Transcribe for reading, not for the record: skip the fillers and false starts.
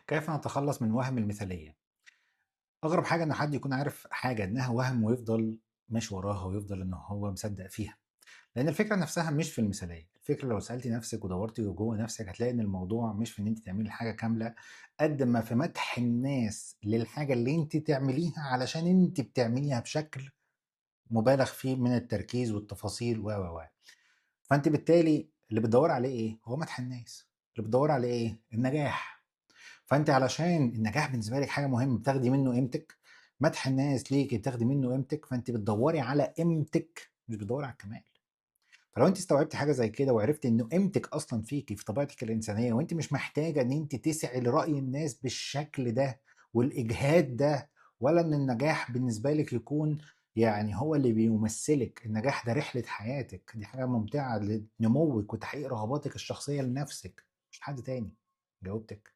كيف نتخلص من وهم المثالية؟ أغرب حاجة إن حد يكون عارف حاجة إنها وهم ويفضل ماشي وراها ويفضل إن هو مصدق فيها، لأن الفكرة نفسها مش في المثالية، الفكرة لو سألتي نفسك ودورتي جوه نفسك هتلاقي إن الموضوع مش في إن أنت تعملي حاجة كاملة قد ما في مدح الناس للحاجة اللي أنت تعمليها علشان أنت بتعمليها بشكل مبالغ فيه من التركيز والتفاصيل و فأنت بالتالي اللي بتدوري عليه إيه؟ هو مدح الناس، اللي بتدوري عليه إيه؟ النجاح. فأنتِ علشان النجاح بالنسبة لِك حاجة مهمة بتاخدي منه قيمتِك، مدح الناس ليكِ بتاخدي منه قيمتِك، فأنتِ بتدوّري على قيمتِك مش بتدوّري على الكمال. فلو أنتِ استوعبتِ حاجة زي كده وعرفتِ إنه قيمتِك أصلًا فيكِ في طبيعتِك الإنسانية وأنتِ مش محتاجة إن أنتِ تسعي لرأي الناس بالشكل ده والإجهاد ده، ولا إن النجاح بالنسبة لِك يكون يعني هو اللي بيمثّلِك، النجاح ده رحلة حياتِك، دي حاجة ممتعة لنموِّك وتحقيق رغباتِك الشخصية لنفسِك مش لحد تاني. جاوبتِك؟